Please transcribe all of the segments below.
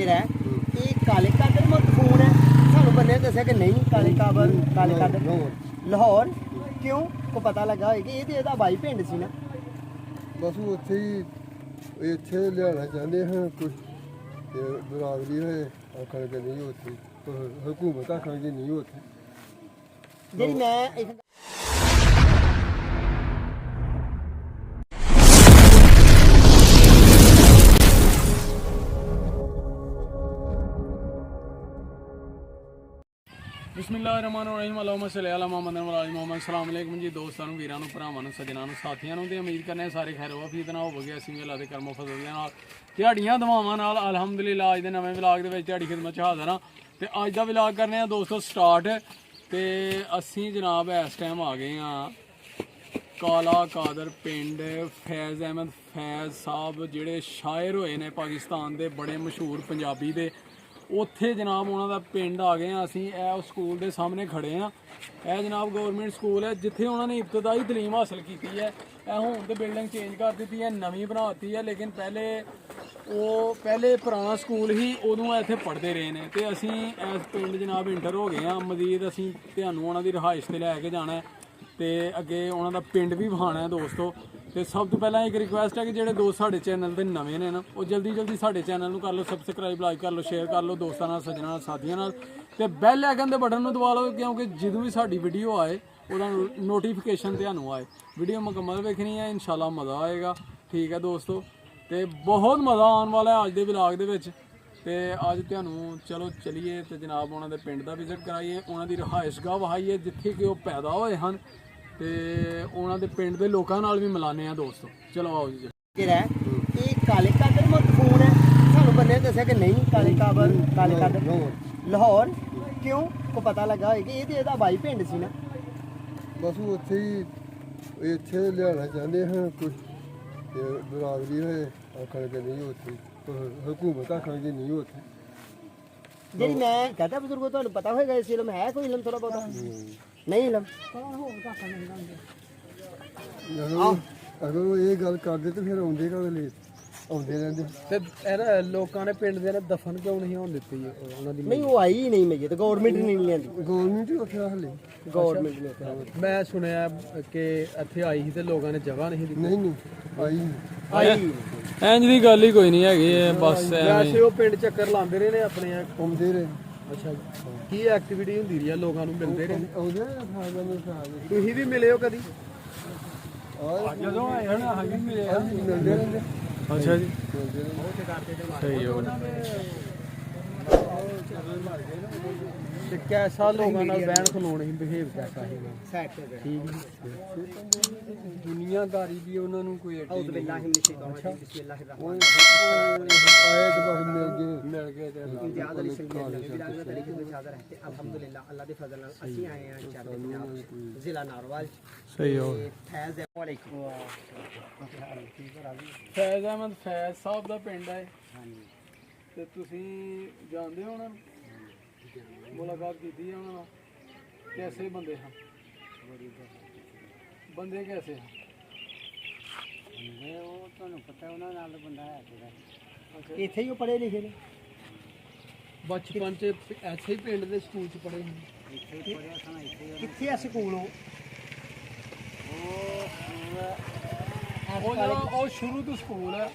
है ये काले कादर महत्वपूर्ण है सानू बंदे ने दस्या कि नहीं काले कादर लाहौर क्यों को पता लगा है कि ये तो ਇਹਦਾ ਬਾਈ ਪਿੰਡ ਸੀ ਨਾ ਬਸ ਉੱਥੇ ਹੀ ਇੱਥੇ ਲਿਆਉਣਾ ਚਾਹੁੰਦੇ ਹਾਂ ਕੁਝ ਤੇ ਬਰਾਦਰੀ ਹੋਏ ਆਖਣ ਕਿ ਨਹੀਂ ਉੱਥੇ ਹਕੂਮਤ ਆਖਣ ਕਿ ਨਹੀਂ ਉੱਥੇ ਜਿਹੜੀ ਮੈਂ ਬਿਸਮਿਲ੍ਲਾਹਿਰਰਹਿਮਾਨਿਰਰਹੀਮ ਅल्लाहुम्मा सल्ली अला मुहम्मद व अला मुहम्मद अस्सलाम वालेकुम जी दोस्तों ਵੀਰਾਂ ਨੂੰ ਭਰਾਵਾਂ ਨੂੰ ਸੱਜਣਾਂ ਨੂੰ ਸਾਥੀਆਂ ਨੂੰ ਤੇ ਉਮੀਦ ਕਰਨੇ ਸਾਰੇ ਖੈਰ ਵਫੀਦ ਨਾਲ ਹੋਵੋਗੇ ਅਸੀਂ ਵੀ ਅੱਲਾਹ ਦੇ ਕਰਮੋ ਫਜ਼ਲ ਦੇ ਨਾਲ ਤੁਹਾਡੀਆਂ ਦੁਆਵਾਂ ਨਾਲ ਅਲਹਮਦੁਲਿਲਾ ਅੱਜ ਦੇ ਨਵੇਂ ਵਲੌਗ ਦੇ ਵਿੱਚ ਤੁਹਾਡੀ ਖਿਦਮਤ 'ਚ ਹਾਜ਼ਰ ਹਾਂ ਤੇ ਅੱਜ ਦਾ ਵਲੌਗ ਕਰਨੇ ਆ ਦੋਸਤੋ ਸਟਾਰਟ ਤੇ ਅਸੀਂ ਜਨਾਬ ਇਸ ਟਾਈਮ ਆ ਗਏ ਆ ਕਾਲਾ ਕਾਦਰ ਪਿੰਡ ਫੈਜ਼ ਅਹਿਮਦ ਫੈਜ਼ ਸਾਹਿਬ ਜਿਹੜੇ ਸ਼ਾਇਰ ਹੋਏ ਨੇ ਪਾਕਿਸਤਾਨ ਦੇ ਬੜੇ ਮਸ਼ਹੂਰ ਪੰਜਾਬੀ ਦੇ ਉੱਥੇ ਜਨਾਬ ਉਹਨਾਂ ਦਾ ਪਿੰਡ ਆ ਗਏ ਆ ਅਸੀਂ ਇਹ ਸਕੂਲ ਦੇ ਸਾਹਮਣੇ ਖੜੇ ਆ ਇਹ ਜਨਾਬ ਗਵਰਨਮੈਂਟ ਸਕੂਲ ਹੈ ਜਿੱਥੇ ਉਹਨਾਂ ਨੇ ਇਬਤਦਾਈ ਤਾਲੀਮ ਹਾਸਲ ਕੀਤੀ ਹੈ ਇਹ ਹੁਣ ਤੇ ਬਿਲਡਿੰਗ ਚੇਂਜ ਕਰ ਦਿੱਤੀ ਹੈ ਨਵੀਂ ਬਣਾਤੀ ਹੈ ਲੇਕਿਨ ਪਹਿਲੇ ਪੁਰਾਣਾ ਸਕੂਲ ਹੀ ਉਦੋਂ ਇੱਥੇ ਪੜ੍ਹਦੇ ਰਹੇ ਨੇ ਤੇ ਅਸੀਂ ਇਸ ਪਿੰਡ ਜਨਾਬ ਇੰਟਰ ਹੋ ਗਏ ਆ ਮਜ਼ੀਦ ਅਸੀਂ ਤੁਹਾਨੂੰ ਉਹਨਾਂ ਦੀ ਰਿਹਾਇਸ਼ ਤੇ ਲੈ ਕੇ ਜਾਣਾ ਤੇ ਅੱਗੇ ਉਹਨਾਂ ਦਾ ਪਿੰਡ ਵੀ ਵਿਖਾਉਣਾ ਹੈ ਦੋਸਤੋ ਤੇ ਸਭ ਤੋਂ ਪਹਿਲਾਂ ਇੱਕ ਰਿਕੁਐਸਟ ਹੈ ਕਿ ਜਿਹੜੇ ਦੋਸਤ ਸਾਡੇ ਚੈਨਲ ਤੇ ਨਵੇਂ ਨੇ ਨਾ ਉਹ ਜਲਦੀ ਸਾਡੇ ਚੈਨਲ ਨੂੰ ਕਰ ਲਓ ਸਬਸਕ੍ਰਾਈਬ ਲਾਈਕ ਕਰ ਲਓ ਸ਼ੇਅਰ ਕਰ ਲਓ ਦੋਸਤਾਂ ਨਾਲ ਸੱਜਣਾਂ ਨਾਲ ਸਾਥੀਆਂ ਨਾਲ ਤੇ ਬੈਲ ਆਈਕਨ ਦੇ ਬਟਨ ਨੂੰ ਦਬਾ ਲਓ ਕਿਉਂਕਿ ਜਦੋਂ ਵੀ ਸਾਡੀ ਵੀਡੀਓ ਆਏ ਉਹਦਾ ਨੋਟੀਫਿਕੇਸ਼ਨ ਤੁਹਾਨੂੰ ਆਏ ਵੀਡੀਓ ਮੁਕੰਮਲ ਵੇਖਣੀ ਹੈ ਇਨਸ਼ਾਅੱਲਾ ਮਜ਼ਾ ਆਏਗਾ ਠੀਕ ਹੈ ਦੋਸਤੋ ਤੇ ਬਹੁਤ ਮਜ਼ਾ ਆਉਣ ਵਾਲਾ ਹੈ ਅੱਜ ਦੇ ਵਲੌਗ ਦੇ ਵਿੱਚ ਤੇ ਅੱਜ ਤੁਹਾਨੂੰ ਚਲੋ ਚਲੀਏ ਤੇ ਜਨਾਬ ਉਹਨਾਂ ਦੇ ਪਿੰਡ ਦਾ ਵਿਜ਼ਿਟ ਕਰਾਈਏ ਉਹਨਾਂ ਦੀ ਰਿਹਾਇਸ਼ਗਾਹ ਵਹਾਈਏ ਜਿੱਥੇ ਕਿ ਉਹ ਪੈਦਾ ਹੋਏ ਹਨ ਤੇ ਉਹਨਾਂ ਦੇ ਪਿੰਡ ਦੇ ਲੋਕਾਂ ਨਾਲ ਵੀ ਮਿਲਾਨੇ ਆ ਦੋਸਤੋ ਚਲੋ ਆਓ ਜੀ ਕਿਹੜਾ ਇਹ ਕਾਲੇ ਕਾਦਰ महत्वपूर्ण है सानू बंदे ने दस्या कि नहीं काले कादर लाहौर क्यों को पता लगा है कि ये तो ਇਹਦਾ ਬਾਈ ਪਿੰਡ ਸੀ ਨਾ ਬਸ ਉੱਥੇ ਹੀ ਇੱਥੇ ਲਿਆਉਣਾ ਚਾਹੁੰਦੇ ਹਾਂ ਕੁਝ ਤੇ ਬਰਾਦਰੀ ਹੋਏ ਆਖਣ ਕਿ ਨਹੀਂ ਉੱਥੇ ਹਕੂਮਤ ਆਖਣ ਕਿ ਨਹੀਂ ਉੱਥੇ ਜਿਹੜੀ ਮੈਂ ਕਹਤਾ ਬਜ਼ੁਰਗੋ ਤੁਹਾਨੂੰ ਪਤਾ ਹੋਏਗਾ ਇਸ ਇਲਮ ਹੈ ਕੋਈ ਇਲਮ ਥੋੜਾ ਬਹੁਤਾ ਨਹੀਂ ਇਲਮ ਅਗਰ ਉਹ ਇਹ ਗੱਲ ਕਰਦੇ ਤੇ ਫਿਰ ਆਉਂਦੇ ਕਦ ਲਈ ਆਉਂਦੇ ਰਹਿੰਦੇ ਤੇ ਇਹਨਾਂ ਲੋਕਾਂ ਨੇ ਪਿੰਡ ਦੇ ਨੇ ਦਫਨ ਕਿਉਂ ਨਹੀਂ ਹੋਣ ਦਿੱਤੀ ਉਹਨਾਂ ਦੀ ਨਹੀਂ ਉਹ ਆਈ ਹੀ ਨਹੀਂ ਮੇਜੇ ਤੇ ਗਵਰਨਮੈਂਟ ਨਹੀਂ ਲਿਆਂਦੀ ਗਵਰਨਮੈਂਟ ਹੀ ਉੱਥੇ ਹਲੇ ਗਵਰਨਮੈਂਟ ਨੇ ਉੱਥੇ ਮੈਂ ਸੁਣਿਆ ਕਿ ਇੱਥੇ ਆਈ ਸੀ ਤੇ ਲੋਕਾਂ ਨੇ ਜਗ੍ਹਾ ਨਹੀਂ ਦਿੱਤੀ ਨਹੀਂ ਆਈ ਆਈ ਇੰਜ ਦੀ ਗੱਲ ਹੀ ਕੋਈ ਨਹੀਂ ਹੈਗੀ ਬਸ ਵੈਸੇ ਉਹ ਪਿੰਡ ਚੱਕਰ ਲਾਉਂਦੇ ਰਹੇ ਨੇ ਆਪਣੇ ਆਉਂਦੇ ਰਹੇ ਅੱਛਾ ਕੀ ਐਕਟੀਵਿਟੀ ਹੁੰਦੀ ਰਹੀ ਆ ਲੋਕਾਂ ਨੂੰ ਮਿਲਦੇ ਰਹੇ ਆਉਂਦੇ ਫਾਇਦਾ ਨਹੀਂ ਤੁਸੀਂ ਵੀ ਮਿਲੇ ਹੋ ਕਦੀ ਜਦੋਂ ਆਏ ਨਾ ਹਾਈ ਮਿਲਿਆ ਮਿਲਦੇ ਰਹਿੰਦੇ ਅੱਛਾ ਜੀ ਸਹੀ ਹੋ ਤੇ ਕੈਸਾ ਲੋਕਾਂ ਨਾਲ ਬਹਿਣ ਖਲੋਣ ਹੀ ਬਿਹੇਵ ਕੈਸਾ ਸੀ ਸਾਈਡ ਤੇ ਠੀਕ ਦੁਨੀਆਦਾਰੀ ਵੀ ਉਹਨਾਂ ਨੂੰ ਕੋਈ ਔਦ ਬਿல்லாਹਿ ਮਿਨ ਸ਼ੈਤਾਨ ਰਜੀਮ ਬਿਸਮਿਲ੍ਲਾਹਿਰ ਰਹਿਮਾਨ ਆਏ ਤੇ ਬਸ ਮਿਲ ਗਏ ਤੇ ਇਮਤਿਆਜ਼ ਅਲੀ ਸਿੰਘ ਨਬੀ ਰਾਜ਼ੀ ਤਰੀਕੇ ਤੋਂ ਚਾਦਰ ਹੈ ਤੇ ਅਲਹਮਦੁਲਿਲਾ ਅੱਲਾਹ ਦੇ ਫਜ਼ਲ ਨਾਲ ਅਸੀਂ ਆਏ ਹਾਂ ਜਨਾਬ ਜ਼ਿਲ੍ਹਾ ਨਾਰਵਾਲ ਸਹੀ ਹੋ ਫੈਜ਼ ਵਾਲੇਕੁਮ ਫੈਜ਼ ਅਹਿਮਦ ਫੈਜ਼ ਸਾਹਿਬ ਦਾ ਪਿੰਡ ਹੈ ਹਾਂਜੀ ਤੇ ਤੁਸੀਂ ਜਾਣਦੇ ਹੋ ਉਹਨਾਂ ਨੂੰ ਮੁਲਾਕਾਤ ਕੀਤੀ ਹੈ ਉਹਨਾਂ ਨਾਲ ਕੈਸੇ ਬੰਦੇ ਹਨ ਬੰਦੇ ਕੈਸੇ ਹਨ ਉਹ ਤੁਹਾਨੂੰ ਪਤਾ ਉਹਨਾਂ ਨਾਲ ਬੰਦਾ ਹੈ ਜਿਹੜਾ ਇੱਥੇ ਹੀ ਉਹ ਪੜ੍ਹੇ ਲਿਖੇ ਨੇ ਬਚਪਨ ਚ ਐਸੇ ਹੀ ਪਿੰਡ ਦੇ ਸਕੂਲ ਚ ਪੜ੍ਹੇ ਸੀ ਇੱਥੇ ਪੜ੍ਹਿਆ ਸਨ ਕਿੱਥੇ ਆ ਸਕੂਲ ਉਹ ਸ਼ੁਰੂ ਤੋਂ ਸਕੂਲ ਹੈ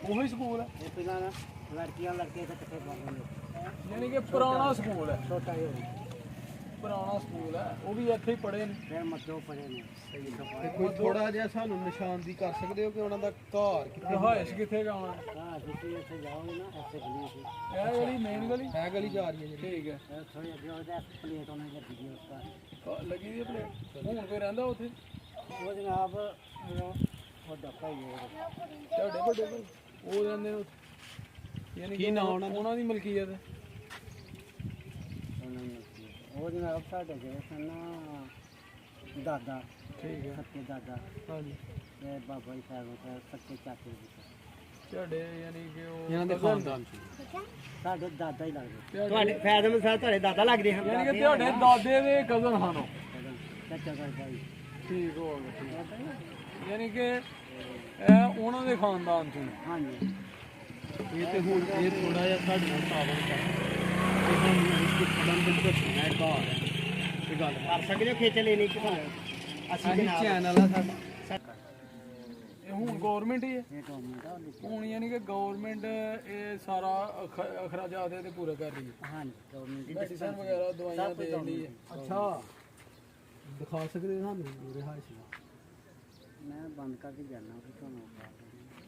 ਉਹੀ ਸਕੂਲ ਹੈ ਇਹ ਪਹਿਲਾਂ ਲੜਕੀਆਂ ਲੜਕੇ ਇਕੱਠੇ ਪੜ੍ਹਦੇ ਨੇ ਯਾਨੀ ਕਿ ਪੁਰਾਣਾ ਸਕੂਲ ਹੈ ਛੋਟਾ ਹੀ ਹੋਵੇ ਪੁਰਾਣਾ ਸਕੂਲ ਹੈ ਉਹ ਵੀ ਇੱਥੇ ਹੀ ਪੜ੍ਹੇ ਨੇ ਫਿਰ ਮੱਦੋਂ ਪੜ੍ਹੇ ਨੇ ਸਹੀ ਤੇ ਕੋਈ ਥੋੜਾ ਜਿਹਾ ਸਾਨੂੰ ਨਿਸ਼ਾਨਦੀ ਕਰ ਸਕਦੇ ਹੋ ਕਿ ਉਹਨਾਂ ਦਾ ਘਰ ਕਿੱਥੇ ਰਿਹਾਇਸ਼ ਕਿੱਥੇ ਗਾਉਣਾ ਹਾਂ ਤੁਸੀਂ ਇੱਥੇ ਜਾਓਗੇ ਨਾ ਇੱਥੇ ਗਲੀ ਸੀ ਇਹ ਜਿਹੜੀ ਮੇਨ ਗਲੀ ਹੈ ਗਲੀ ਜਾ ਰਹੀ ਹੈ ਜਿਹੜੀ ਠੀਕ ਹੈ ਥੋੜੀ ਅੱਗੇ ਉਹਦਾ ਪਲੇਟ ਉਹਨੇ ਲੱਗੀ ਸੀ ਉਸਦਾ ਲੱਗੀ ਦੀ ਪਲੇਟ ਹੁਣ ਕੋਈ ਰਹਿੰਦਾ ਉੱਥੇ ਉਹ ਜਨਾਬ ਉਹ ਡੱਕਾ ਹੀ ਹੈ ਤੁਹਾਡੇ ਵੱਡੇ ਕੋਲ ਉਹ ਰਹਿੰਦੇ ਨੇ ਉੱਥੇ। ਯਾਨੀ ਕਿ ਉਹਨਾਂ ਦੀ ਮਲਕੀਅਤ ਹੈ ਉਹ ਜਨਾਬ ਸਾਡੇ ਜਿਹੜੇ ਸਨ ਨਾ ਦਾਦਾ ਠੀਕ ਹੈ ਸੱਚੇ ਦਾਦਾ ਹਾਂਜੀ ਤੇ ਬਾਬਾ ਜੀ ਸਾਹਿਬ ਸੱਚੇ ਚਾਚੇ ਜੀ ਤੁਹਾਡੇ ਯਾਨੀ ਕਿ ਉਹ ਇਹਨਾਂ ਦੇ ਖਾਨਦਾਨ ਸਾਡੇ ਦਾਦਾ ਹੀ ਲੱਗਦੇ ਤੁਹਾਡੇ ਫੈਜ਼ਮ ਸਾਹਿਬ ਤੁਹਾਡੇ ਦਾਦਾ ਲੱਗਦੇ ਹਨ ਯਾਨੀ ਕਿ ਤੁਹਾਡੇ ਦਾਦੇ ਦੇ ਕਜ਼ਨ ਹਨ ਉਹ ਚਾਚਾ ਦਾਦਾ ਜੀ ਠੀਕ ਹੋ ਗਿਆ ਠੀਕ ਯਾਨੀ ਕਿ ਇਹ ਉਹਨਾਂ ਦੇ ਖਾਨਦਾਨ ਤੋਂ ਹਾਂਜੀ ਇਹ ਤੇ ਹੁਣ ਇਹ ਥੋੜਾ ਜਿਹਾ ਸਾਡੇ ਨਾਲ ਸਾਵਣ ਕਰ ਤੇ ਹੁਣ ਇਸ ਫੜਨ ਦੇ ਦੱਸਣਾ ਹੈ ਘਰ ਇਹ ਗੱਲ ਕਰ ਸਕਦੇ ਹੋ ਖੇਚ ਲੈਣੀ ਕਿ ਅਸੀਂ ਜਨਾਬ ਚੈਨਲ ਆ ਸਾਡਾ ਇਹ ਹੁਣ ਗਵਰਨਮੈਂਟ ਹੀ ਹੈ ਹੁਣ ਯਾਨੀ ਕਿ ਗਵਰਨਮੈਂਟ ਇਹ ਸਾਰਾ ਅਖਰਾਜਾਤ ਇਹਦੇ ਪੂਰੇ ਕਰ ਰਹੀ ਹੈ ਹਾਂਜੀ ਗਵਰਨਮੈਂਟ ਮੈਡੀਸਨ ਵਗੈਰਾ ਦਵਾਈਆਂ ਦੇ ਰਹੀ ਹੈ ਅੱਛਾ ਦਿਖਾ ਸਕਦੇ ਸਾਨੂੰ ਰਿਹਾਇਸ਼ ਮੈਂ ਬੰਦ ਕਰਕੇ ਜਾਣਾ ਫਿਰ ਤੁਹਾਨੂੰ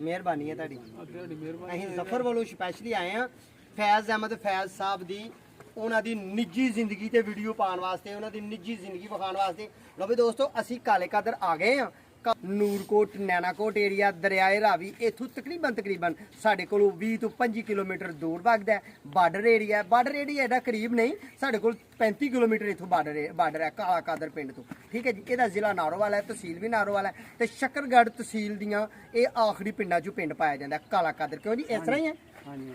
ਮਿਹਰਬਾਨੀ ਹੈ ਤੁਹਾਡੀ ਤੁਹਾਡੀ ਮਿਹਰਬਾਨੀ ਅਸੀਂ ਜ਼ਫਰ ਵੱਲੋਂ ਸਪੈਸ਼ਲੀ ਆਏ ਆ ਫੈਜ਼ ਅਹਿਮਦ ਫੈਜ਼ ਸਾਹਿਬ ਦੀ ਉਹਨਾਂ ਦੀ ਨਿੱਜੀ ਜ਼ਿੰਦਗੀ ਤੇ ਵੀਡੀਓ ਪਾਉਣ ਵਾਸਤੇ ਉਹਨਾਂ ਦੀ ਨਿੱਜੀ ਜ਼ਿੰਦਗੀ ਵਿਖਾਉਣ ਵਾਸਤੇ ਲਓ ਵੀ ਦੋਸਤੋ ਅਸੀਂ ਕਾਲੇ ਕਾਦਰ ਆ ਗਏ ਆ ਨੂਰਕੋਟ ਨੈਣਾਕੋਟ ਏਰੀਆ ਦਰਿਆਏ ਰਾਵੀ ਇਥੋਂ ਤਕਰੀਬਨ ਸਾਡੇ ਕੋਲੋਂ 20 ਤੋਂ 25 ਕਿਲੋਮੀਟਰ ਦੂਰ ਵਗਦਾ ਬਾਰਡਰ ਏਰੀਆ ਇਹਦਾ ਕਰੀਬ ਨਹੀਂ ਸਾਡੇ ਕੋਲ 35 ਕਿਲੋਮੀਟਰ ਇਥੋਂ ਬਾਰਡਰ ਹੈ ਕਾਲਾ ਕਾਦਰ ਪਿੰਡ ਤੋਂ ਠੀਕ ਹੈ ਜੀ ਇਹਦਾ ਜ਼ਿਲ੍ਹਾ ਨਾਰੋਵਾਲ ਹੈ ਤਹਿਸੀਲ ਵੀ ਨਾਰੋਵਾਲ ਹੈ ਤੇ ਸ਼ੱਕਰਗੜ੍ਹ ਤਹਿਸੀਲ ਦੀਆਂ ਇਹ ਆਖਰੀ ਪਿੰਡਾਂ 'ਚੋਂ ਪਿੰਡ ਪਾਇਆ ਜਾਂਦਾ ਕਾਲਾ ਕਾਦਰ ਕਿਉਂ ਜੀ ਇਸ ਤਰ੍ਹਾਂ ਹੀ ਹੈ ਹਾਂਜੀ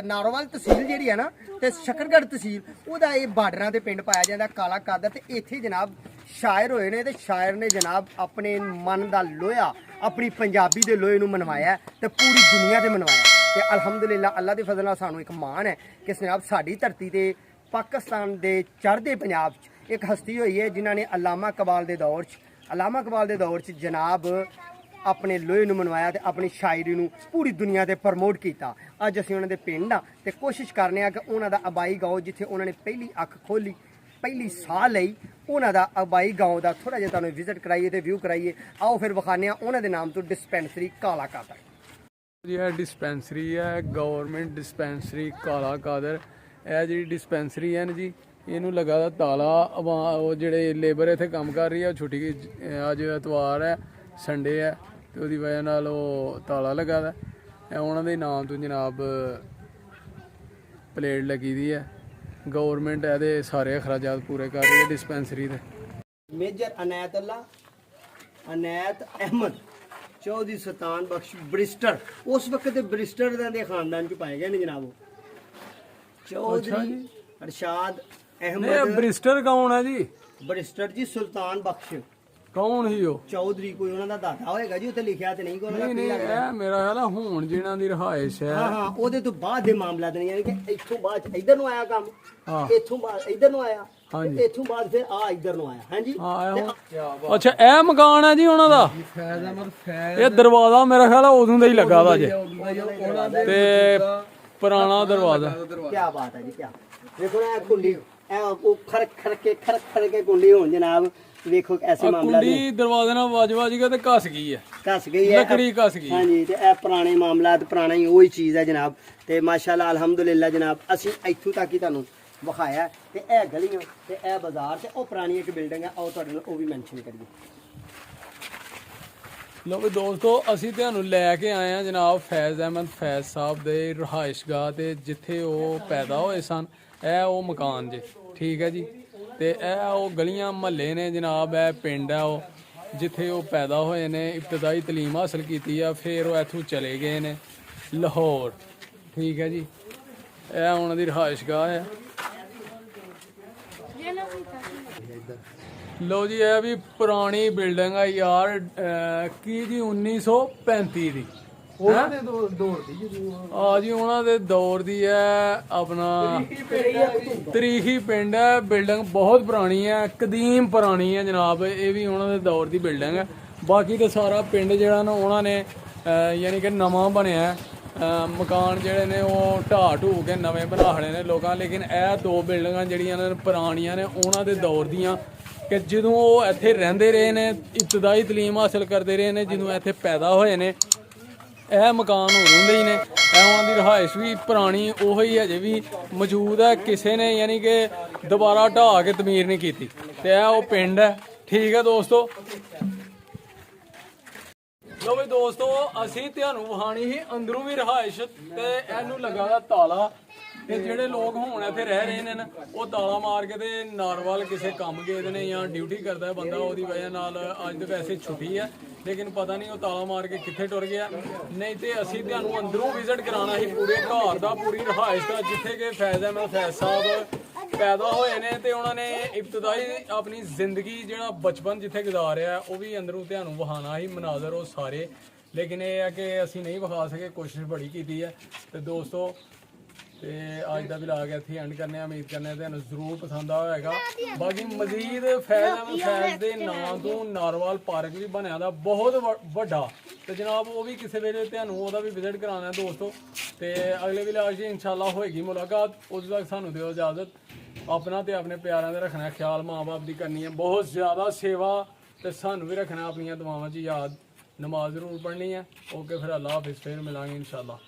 ਨਾਰੋਵਾਲ ਤਹਿਸੀਲ ਜਿਹੜੀ ਹੈ ਨਾ ਤੇ ਸ਼ੱਕਰਗੜ੍ਹ ਤਹਿਸੀਲ ਉਹਦਾ ਇਹ ਬਾਰਡਰਾਂ ਦੇ ਪਿੰਡ ਪਾਇਆ ਜਾਂਦਾ ਕਾਲਾ ਕਾਦਰ ਤੇ ਇੱਥੇ ਜਨਾਬ ਸ਼ਾਇਰ ਹੋਏ ਨੇ ਤੇ ਸ਼ਾਇਰ ਨੇ ਜਨਾਬ ਆਪਣੇ ਮਨ ਦਾ ਲੋਹਾ ਆਪਣੀ ਪੰਜਾਬੀ ਦੇ ਲੋਹੇ ਨੂੰ ਮਨਵਾਇਆ ਤੇ ਪੂਰੀ ਦੁਨੀਆ ਤੇ ਮਨਵਾਇਆ ਤੇ ਅਲਹਮਦੁਲਿਲਾ ਅੱਲਾ ਦੇ ਫਜ਼ਲ ਨਾਲ ਸਾਨੂੰ ਇੱਕ ਮਾਣ ਹੈ ਕਿ ਜਨਾਬ ਸਾਡੀ ਧਰਤੀ ਤੇ ਪਾਕਿਸਤਾਨ ਦੇ ਚੜ੍ਹਦੇ ਪੰਜਾਬ 'ਚ ਇੱਕ ਹਸਤੀ ਹੋਈ ਹੈ ਜਿਨ੍ਹਾਂ ਨੇ ਅਲਾਮਾ ਇਕਬਾਲ ਦੇ ਦੌਰ 'ਚ ਜਨਾਬ ਆਪਣੇ ਲੋਹੇ ਨੂੰ ਮਨਵਾਇਆ ਤੇ ਆਪਣੀ ਸ਼ਾਇਰੀ ਨੂੰ ਪੂਰੀ ਦੁਨੀਆ ਤੇ ਪ੍ਰਮੋਟ ਕੀਤਾ ਅੱਜ ਅਸੀਂ ਉਹਨਾਂ ਦੇ ਪਿੰਡ ਆ ਤੇ ਕੋਸ਼ਿਸ਼ ਕਰਨੇ ਆ ਕਿ ਉਹਨਾਂ ਦਾ ਆਬਾਈ ਗਾਉਂ ਜਿੱਥੇ ਉਹਨਾਂ ਨੇ ਪਹਿਲੀ ਅੱਖ ਖੋਲੀ ਪਹਿਲੀ ਸਾਹ ਲਈ ਉਹਨਾਂ ਦਾ ਆਬਾਈ ਗਾਉਂ ਦਾ ਥੋੜਾ ਜਿਹਾ ਤੁਹਾਨੂੰ ਵਿਜ਼ਿਟ ਕਰਾਈਏ ਤੇ ਵਿਊ ਕਰਾਈਏ ਆਓ ਫਿਰ ਵਿਖਾਉਂਦੇ ਆ ਉਹਨਾਂ ਦੇ ਨਾਮ ਤੋਂ ਡਿਸਪੈਂਸਰੀ ਕਾਲਾ ਕਾਦਰ ਜੀ ਇਹ ਡਿਸਪੈਂਸਰੀ ਹੈ ਗਵਰਨਮੈਂਟ ਡਿਸਪੈਂਸਰੀ ਕਾਲਾ ਕਾਦਰ ਇਹ ਜਿਹੜੀ ਡਿਸਪੈਂਸਰੀ ਹੈ ਨਾ ਜੀ ਇਹਨੂੰ ਲਗਾ ਦਾ ਤਾਲਾ ਉਹ ਜਿਹੜੇ ਲੇਬਰ ਇੱਥੇ ਕੰਮ ਕਰ ਰਹੀ ਹੈ ਛੁੱਟੀ ਅੱਜ ਐਤਵਾਰ ਹੈ ਸੰਡੇ ਹੈ ਤੇ ਉਹਦੀ ਵਜ੍ਹਾ ਨਾਲ ਉਹ ਤਾਲਾ ਲਗਾ ਦਾ ਇਹ ਉਹਨਾਂ ਦੇ ਨਾਮ ਤੋਂ ਜਨਾਬ ਪਲੇਟ ਲੱਗੀ ਦੀ ਹੈ ਗਵਰਨਮੈਂਟ ਇਹਦੇ ਸਾਰੇ ਅਖਰਾਜਾਤ ਪੂਰੇ ਕਰ ਰਹੀ ਹੈ ਡਿਸਪੈਂਸਰੀ ਦੇ ਮੇਜਰ ਅਨਾਇਤ ਅਹਿਮਦ ਚੌਧਰੀ ਸੁਲਤਾਨ ਬਖਸ਼ ਬਰਿਸਟਰ ਉਸ ਵਕਤ ਦੇ ਬਰਿਸਟਰ ਦੇ ਖਾਨਦਾਨ ਚ ਪਾਏ ਗਏ ਨੇ ਜਨਾਬ ਉਹ ਚੌਧਰੀ ਅਰਸ਼ਾਦ ਅਹਿਮਦ ਬਰਿਸਟਰ ਕੌਣ ਹੈ ਜੀ ਬਰਿਸਟਰ ਜੀ ਸੁਲਤਾਨ ਬਖਸ਼ ਕੌਣ ਹੀ ਉਹ ਚੌਧਰੀ ਕੋਈ ਉਹਨਾਂ ਦਾ ਦਾਦਾ ਹੋਏਗਾ ਜੀ ਉੱਥੇ ਲਿਖਿਆ ਤੇ ਨਹੀਂ ਕੋਈ ਉਹਨਾਂ ਦਾ ਨਹੀਂ ਇਹ ਮੇਰਾ ਖਿਆਲ ਆ ਹੁਣ ਜਿਹਨਾਂ ਦੀ ਰਿਹਾਇਸ਼ ਹੈ ਹਾਂ ਉਹਦੇ ਤੋਂ ਬਾਅਦ ਦੇ ਮਾਮਲਾ ਤੇ ਨਹੀਂ ਯਾਨੀ ਕਿ ਇੱਥੋਂ ਬਾਅਦ ਇੱਧਰ ਨੂੰ ਆਇਆ ਕੰਮ ਇੱਥੋਂ ਬਾਅਦ ਇੱਧਰ ਨੂੰ ਆਇਆ ਤੇ ਇੱਥੋਂ ਬਾਅਦ ਫਿਰ ਆ ਇੱਧਰ ਨੂੰ ਆਇਆ ਹਾਂਜੀ ਅੱਛਾ ਇਹ ਮਕਾਨ ਹੈ ਜੀ ਉਹਨਾਂ ਦਾ ਇਹ ਦਰਵਾਜ਼ਾ ਮੇਰਾ ਖਿਆਲ ਆ ਉਦੋਂ ਦਾ ਹੀ ਲੱਗਾ ਦਾ ਜੇ ਤੇ ਪੁਰਾਣਾ ਦਰਵਾਜ਼ਾ ਕੀ ਬਾਤ ਹੈ ਜੀ ਕੀ ਦੇਖੋ ਨਾ ਕੁੰਡੀ ਉਹ ਖਰਕ ਕੇ ਕੁੰਡੀ ਹੋਣ ਜਨਾਬ ਵੇਖੋ ਐਸੇ ਮਾਮਲਾ ਕੁੰਡੀ ਦਰਵਾਜ਼ੇ ਨਾਲ ਵੱਜ ਗਿਆ ਤੇ ਘਸ ਗਈ ਹੈ ਲੱਕੜੀ ਘਸ ਗਈ ਹਾਂਜੀ ਤੇ ਇਹ ਪੁਰਾਣੇ ਮਾਮਲਾਤ ਪੁਰਾਣਾ ਹੀ ਉਹੀ ਚੀਜ਼ ਹੈ ਜਨਾਬ ਤੇ ਮਾਸ਼ਾਅੱਲਾ ਅਲਹਮਦੁਲਿਲਾ ਜਨਾਬ ਅਸੀਂ ਇੱਥੋਂ ਤੱਕ ਹੀ ਤੁਹਾਨੂੰ ਵਿਖਾਇਆ ਤੇ ਇਹ ਗਲੀਆਂ ਤੇ ਇਹ ਬਾਜ਼ਾਰ ਤੇ ਉਹ ਪੁਰਾਣੀ ਇੱਕ ਬਿਲਡਿੰਗ ਹੈ ਉਹ ਤੁਹਾਡੇ ਨਾਲ ਉਹ ਵੀ ਮੈਂਸ਼ਨ ਕਰੀਏ ਲੋ ਵੀ ਦੋਸਤੋ ਅਸੀਂ ਤੁਹਾਨੂੰ ਲੈ ਕੇ ਆਏ ਆ ਜਨਾਬ ਫੈਜ਼ ਅਹਿਮਦ ਫੈਜ਼ ਸਾਹਿਬ ਦੇ ਰਿਹਾਇਸ਼ਗਾਹ ਤੇ ਜਿੱਥੇ ਉਹ ਪੈਦਾ ਹੋਏ ਸਨ ਇਹ ਉਹ ਮਕਾਨ ਜੇ ਠੀਕ ਹੈ ਜੀ ਤੇ ਇਹ ਉਹ ਗਲੀਆਂ ਮਹੱਲੇ ਨੇ ਜਨਾਬ ਇਹ ਪਿੰਡ ਹੈ ਉਹ ਜਿੱਥੇ ਉਹ ਪੈਦਾ ਹੋਏ ਨੇ ਇਬਤਦਾਈ ਤਾਲੀਮ ਹਾਸਲ ਕੀਤੀ ਆ ਫਿਰ ਉਹ ਇੱਥੋਂ ਚਲੇ ਗਏ ਨੇ ਲਾਹੌਰ ਠੀਕ ਹੈ ਜੀ ਇਹ ਉਹਨਾਂ ਦੀ ਰਿਹਾਇਸ਼ਗਾਹ ਹੈ ਲੋ ਜੀ ਇਹ ਵੀ ਪੁਰਾਣੀ ਬਿਲਡਿੰਗ ਆ ਯਾਰ ਕੀ ਜੀ 1935 ਦੀ ਉਹਨਾਂ ਦੇ ਦੌਰ ਦੀ ਆ ਜੀ ਉਹਨਾਂ ਦੇ ਦੌਰ ਦੀ ਹੈ ਆਪਣਾ ਤਰੀਖੀ ਪਿੰਡ ਹੈ ਬਿਲਡਿੰਗ ਬਹੁਤ ਪੁਰਾਣੀ ਹੈ ਕਦੀਮ ਪੁਰਾਣੀ ਹੈ ਜਨਾਬ ਇਹ ਵੀ ਉਹਨਾਂ ਦੇ ਦੌਰ ਦੀ ਬਿਲਡਿੰਗ ਹੈ ਬਾਕੀ ਤਾਂ ਸਾਰਾ ਪਿੰਡ ਜਿਹੜਾ ਨਾ ਉਹਨਾਂ ਨੇ ਯਾਨੀ ਕਿ ਨਵਾਂ ਬਣਿਆ ਮਕਾਨ ਜਿਹੜੇ ਨੇ ਉਹ ਢਾਹ ਢੂ ਕੇ ਨਵੇਂ ਬਣਾ ਖੜੇ ਨੇ ਲੋਕਾਂ ਲੇਕਿਨ ਇਹ ਦੋ ਬਿਲਡਿੰਗਾਂ ਜਿਹੜੀਆਂ ਨੇ ਪੁਰਾਣੀਆਂ ਨੇ ਉਹਨਾਂ ਦੇ ਦੌਰ ਦੀਆਂ ਕਿ ਜਦੋਂ ਉਹ ਇੱਥੇ ਰਹਿੰਦੇ ਰਹੇ ਨੇ ਇਬਤਦਾਈ ਤਾਲੀਮ ਹਾਸਲ ਕਰਦੇ ਰਹੇ ਨੇ ਜਦੋਂ ਇੱਥੇ ਪੈਦਾ ਹੋਏ ਨੇ ਇਹ ਮਕਾਨ ਉਦੋਂ ਦੇ ਹੀ ਨੇ ਇਹ ਉਹਨਾਂ ਦੀ ਰਿਹਾਇਸ਼ ਵੀ ਪੁਰਾਣੀ ਉਹੀ ਹਜੇ ਵੀ ਮੌਜੂਦ ਹੈ ਕਿਸੇ ਨੇ ਯਾਨੀ ਕਿ ਦੁਬਾਰਾ ਢਾਹ ਕੇ ਤਮੀਰ ਨਹੀਂ ਕੀਤੀ ਤੇ ਇਹ ਉਹ ਪਿੰਡ ਹੈ ਠੀਕ ਹੈ ਦੋਸਤੋ ਲੋ ਵੀ ਦੋਸਤੋ ਅਸੀਂ ਤੁਹਾਨੂੰ ਵਹਾਣੀ ਸੀ ਅੰਦਰੋਂ ਵੀ ਰਿਹਾਇਸ਼ ਤੇ ਇਹਨੂੰ ਲੱਗਾ ਦਾ ਤਾਲਾ ਤੇ ਜਿਹੜੇ ਲੋਕ ਹੁਣ ਇੱਥੇ ਰਹਿ ਰਹੇ ਨੇ ਨਾ ਉਹ ਤਾਲਾ ਮਾਰ ਕੇ ਤੇ ਨਾਰਵਾਲ ਕਿਸੇ ਕੰਮ ਗਏ ਨੇ ਜਾਂ ਡਿਊਟੀ ਕਰਦਾ ਬੰਦਾ ਉਹਦੀ ਵਜ੍ਹਾ ਨਾਲ ਅੱਜ ਤਾਂ ਵੈਸੇ ਛੁੱਟੀ ਹੈ ਲੇਕਿਨ ਪਤਾ ਨਹੀਂ ਉਹ ਤਾਲਾ ਮਾਰ ਕੇ ਕਿੱਥੇ ਟੁਰ ਗਿਆ ਨਹੀਂ ਤੇ ਅਸੀਂ ਤੁਹਾਨੂੰ ਅੰਦਰੋਂ ਵਿਜ਼ਿਟ ਕਰਾਉਣਾ ਸੀ ਪੂਰੇ ਘਰ ਦਾ ਪੂਰੀ ਰਿਹਾਇਸ਼ ਦਾ ਜਿੱਥੇ ਕਿ ਫੈਜ਼ ਅਹਿਮਦ ਫੈਜ਼ ਸਾਹਿਬ ਪੈਦਾ ਹੋਏ ਨੇ ਤੇ ਉਹਨਾਂ ਨੇ ਇਬਤਦਾਈ ਆਪਣੀ ਜ਼ਿੰਦਗੀ ਜਿਹੜਾ ਬਚਪਨ ਜਿੱਥੇ ਗੁਜ਼ਾਰਿਆ ਉਹ ਵੀ ਅੰਦਰੋਂ ਤੁਹਾਨੂੰ ਵਹਾਣਾ ਹੀ ਮਨਾਜ਼ਰ ਉਹ ਸਾਰੇ ਲੇਕਿਨ ਇਹ ਹੈ ਕਿ ਅਸੀਂ ਨਹੀਂ ਵਿਖਾ ਸਕੇ, ਕੋਸ਼ਿਸ਼ ਬੜੀ ਕੀਤੀ ਹੈ। ਤੇ ਦੋਸਤੋ ਤੇ ਅੱਜ ਦਾ ਵਲੌਗ ਇੱਥੇ ਐਂਡ ਕਰਨੇ ਆ। ਉਮੀਦ ਕਰਨੇ ਆ ਤੁਹਾਨੂੰ ਜ਼ਰੂਰ ਪਸੰਦ ਆਇਆ ਹੋਵੇਗਾ। ਬਾਕੀ ਮਜ਼ੀਦ ਫੈਜ਼ ਦੇ ਨਾਂ ਤੋਂ ਨਾਰਵਾਲ ਪਾਰਕ ਵੀ ਬਣਿਆ ਦਾ ਬਹੁਤ ਵੱਡਾ, ਤੇ ਜਨਾਬ ਉਹ ਵੀ ਕਿਸੇ ਵੇਲੇ ਤੁਹਾਨੂੰ ਉਹਦਾ ਵੀ ਵਿਜ਼ਿਟ ਕਰਾਉਣਾ ਦੋਸਤੋ। ਤੇ ਅਗਲੇ ਵਲੌਗ 'ਚ ਇਨਸ਼ਾਅੱਲਾ ਹੋਏਗੀ ਮੁਲਾਕਾਤ। ਉਦੋਂ ਤੱਕ ਸਾਨੂੰ ਦਿਓ ਇਜਾਜ਼ਤ। ਆਪਣਾ ਤੇ ਆਪਣੇ ਪਿਆਰਿਆਂ ਦਾ ਰੱਖਣਾ ਖਿਆਲ, ਮਾਂ-ਬਾਪ ਦੀ ਕਰਨੀ ਹੈ ਬਹੁਤ ਜ਼ਿਆਦਾ ਸੇਵਾ, ਤੇ ਸਾਨੂੰ ਵੀ ਰੱਖਣਾ ਆਪਣੀਆਂ ਦੁਆਵਾਂ 'ਚ ਯਾਦ। ਨਮਾਜ਼ ਜ਼ਰੂਰ ਪੜ੍ਹਨੀ ਹੈ। ਓਕੇ ਫਿਰ, ਅੱਲਾ ਹਾਫਿਜ਼, ਫਿਰ ਮਿਲਾਂਗੇ ਇਨਸ਼ਾਅੱਲਾ।